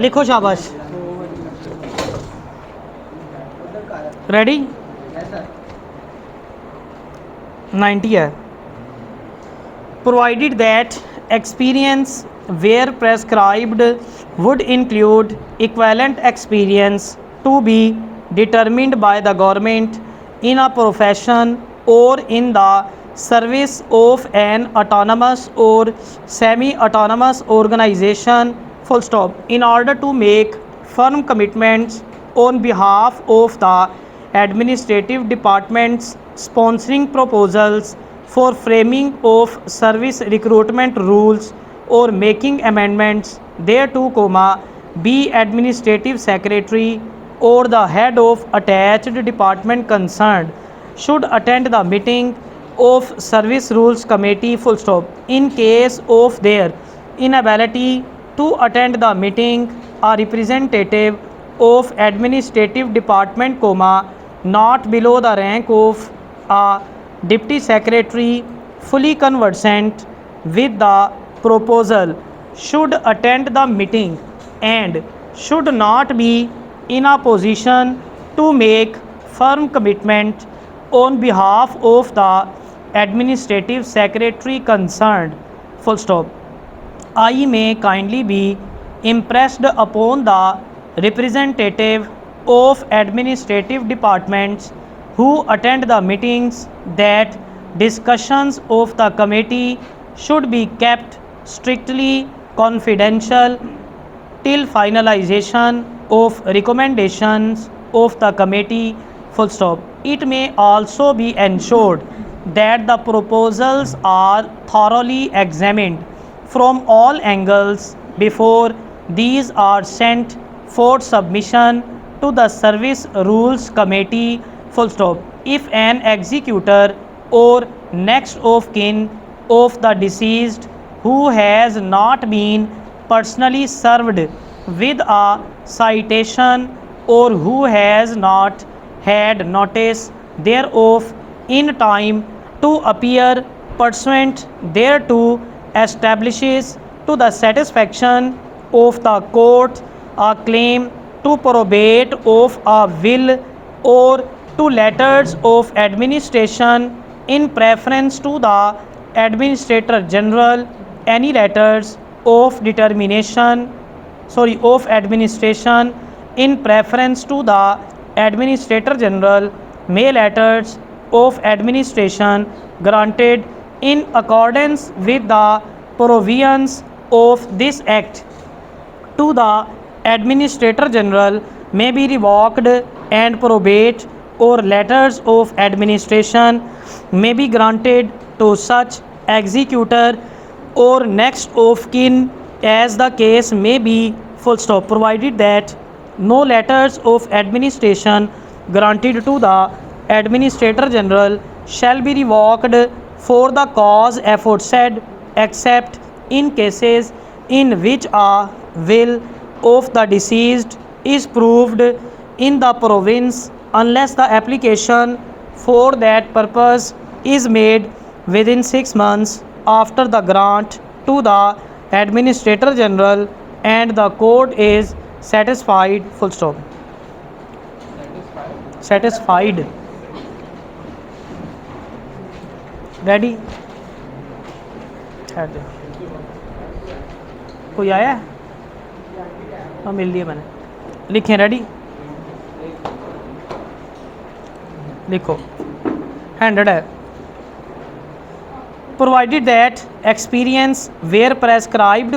लिखो शाबाश। रेडी? 90 है। Provided that experience where prescribed would include equivalent experience to be determined by the government in a profession or in the service of an autonomous or semi-autonomous organization, full stop, in order to make firm commitments on behalf of the administrative departments sponsoring proposals for framing of service recruitment rules or making amendments thereto, B administrative secretary or the head of attached department concerned should attend the meeting of service rules committee, full stop. In case of their inability to attend the meeting, a representative of administrative department, not below the rank of a deputy secretary fully conversant with the proposal should attend the meeting and should not be in a position to make firm commitment on behalf of the administrative secretary concerned, full stop. I may kindly be impressed upon the representative of administrative departments who attend the meetings that discussions of the committee should be kept strictly confidential till finalization of recommendations of the committee, full stop. It may also be ensured that the proposals are thoroughly examined from all angles before these are sent for submission to the service rules committee, full stop. If an executor or next of kin of the deceased who has not been personally served with a citation or who has not had notice thereof in time to appear pursuant thereto establishes to the satisfaction of the court a claim to probate of a will or to letters of administration in preference to the administrator general, any letters of of administration in preference to the administrator general, may letters of administration granted in accordance with the provisions of this act to the administrator general may be revoked and probate or letters of administration may be granted to such executor or next of kin as the case may be, full stop, provided that no letters of administration granted to the administrator general shall be revoked for the cause aforesaid except in cases in which a will of the deceased is proved in the province unless the application for that purpose is made within 6 months after the grant to the administrator general and the court is satisfied, full stop. Satisfied. Ready? कोई आया? हाँ मिल लिया मैंने। लिखें, ready? लिखो, 100 है। Provided that experience where prescribed,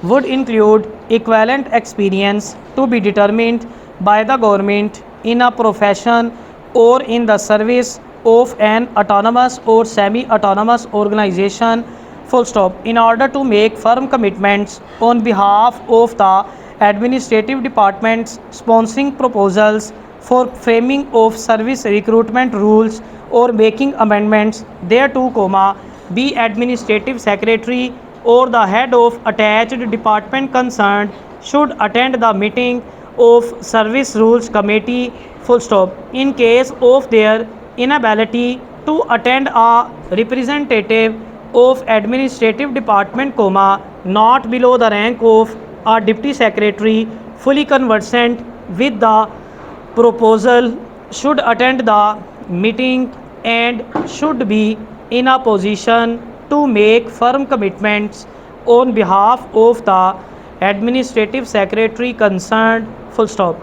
would include equivalent experience to be determined by the government in a profession or in the service of an autonomous or semi-autonomous organization, full stop, in order to make firm commitments on behalf of the administrative departments sponsoring proposals for framing of service recruitment rules or making amendments thereto, B administrative secretary or the head of attached department concerned should attend the meeting of service rules committee, full stop. In case of their inability to attend, a representative of administrative department, comma, not below the rank of a deputy secretary, fully conversant with the proposal, should attend the meeting and should be in a position to make firm commitments on behalf of the administrative secretary concerned, full stop.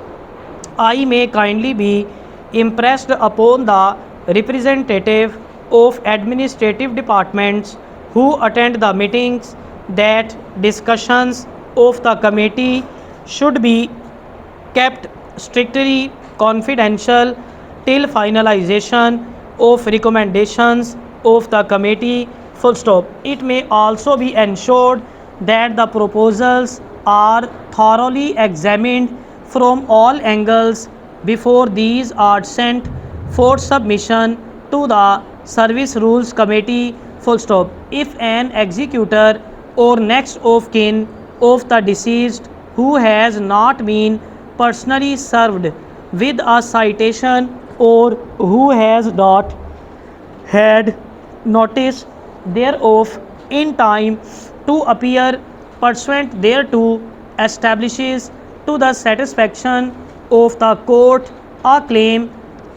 I may kindly be impressed upon the representative of administrative departments who attend the meetings that discussions of the committee should be kept strictly confidential till finalization of recommendations of the committee, full stop. It may also be ensured that the proposals are thoroughly examined from all angles before these are sent for submission to the service rules committee, full stop. If an executor or next of kin of the deceased who has not been personally served with a citation or who has not had notice thereof in time to appear pursuant thereto, establishes to the satisfaction of the court a claim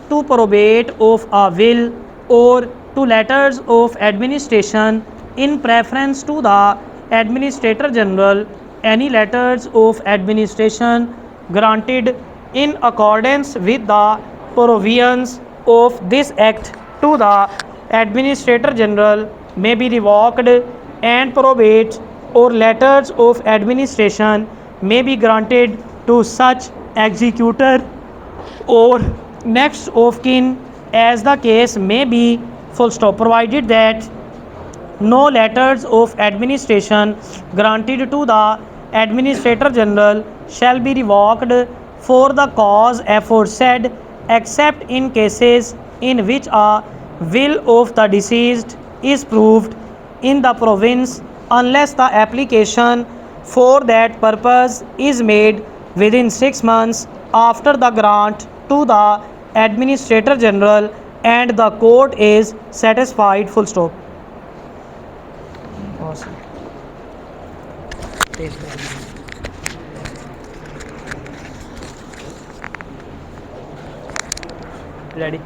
to probate of a will or to letters of administration in preference to the administrator general, any letters of administration granted in accordance with the provisions of this act to the administrator general may be revoked, and probate or letters of administration may be granted to such executor or next of kin as the case may be, full stop, provided that no letters of administration granted to the administrator general shall be revoked for the cause aforesaid, except in cases in which a will of the deceased is proved in the province, unless the application for that purpose is made within 6 months after the grant to the administrator general and the court is satisfied, full stop. Awesome. Ready?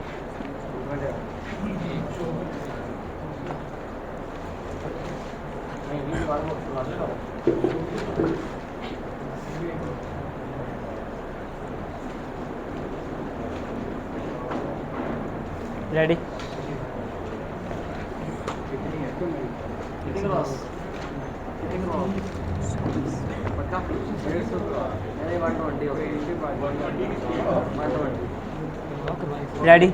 Ready? Ready?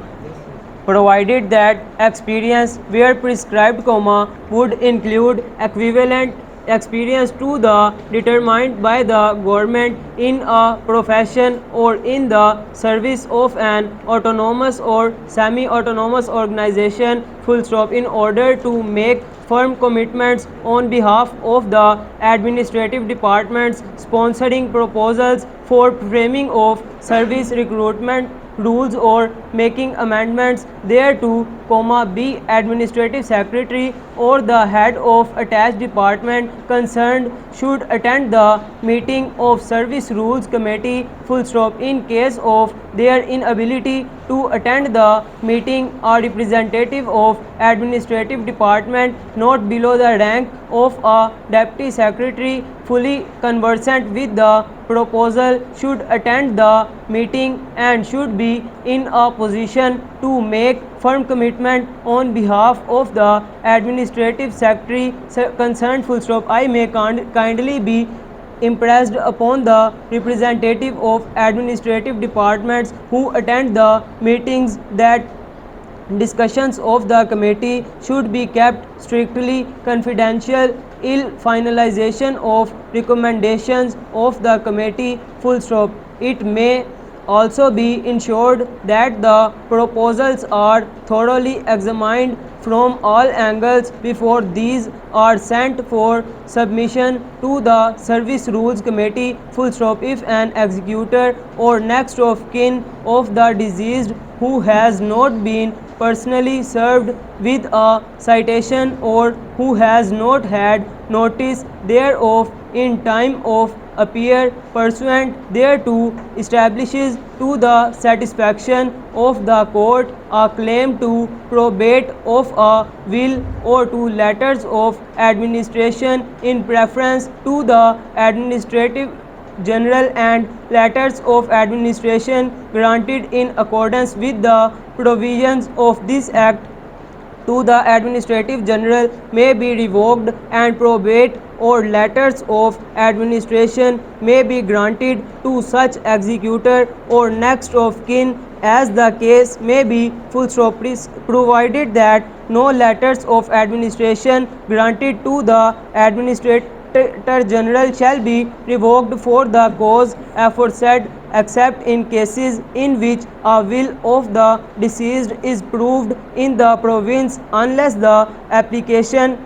Provided that experience where prescribed, comma, would include equivalent experience to the determined by the government in a profession or in the service of an autonomous or semi-autonomous organization, full stop, in order to make firm commitments on behalf of the administrative departments sponsoring proposals for framing of service recruitment rules or making amendments thereto, comma, B, administrative secretary or the head of attached department concerned should attend the meeting of service rules committee, full stop. In case of their inability to attend the meeting, a representative of administrative department not below the rank of a deputy secretary fully conversant with the proposal should attend the meeting and should be in a position to make firm commitment on behalf of the administrative secretary concerned, full stop. I may kindly be impressed upon the representative of administrative departments who attend the meetings that discussions of the committee should be kept strictly confidential till finalization of recommendations of the committee, full stop. It may also be ensured that the proposals are thoroughly examined from all angles before these are sent for submission to the service rules committee, full stop. If an executor or next of kin of the deceased who has not been personally served with a citation or who has not had notice thereof in time of appear pursuant thereto establishes to the satisfaction of the court a claim to probate of a will or to letters of administration in preference to the administrative general and letters of administration granted in accordance with the provisions of this act to the administrative general may be revoked and probate or letters of administration may be granted to such executor or next of kin as the case may be full stop provided that no letters of administration granted to the administrator general shall be revoked for the cause aforesaid except in cases in which a will of the deceased is proved in the province unless the application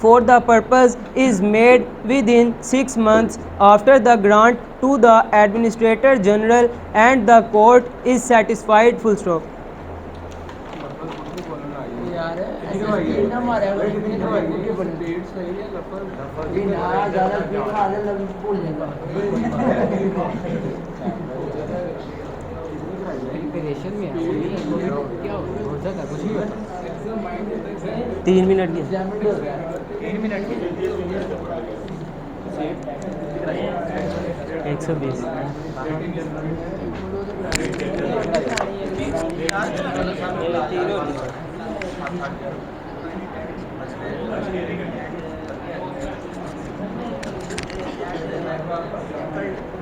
for the purpose is made within 6 months after the grant to the administrator general and the court is satisfied full stop. यार ऐसे ना मारे ना ज़्यादा speed मारे लग भूल जाएगा प्रिपरेशन में क्या हो जाता कुछ नहीं होता 3 मिनट की 3 मिनट 120 की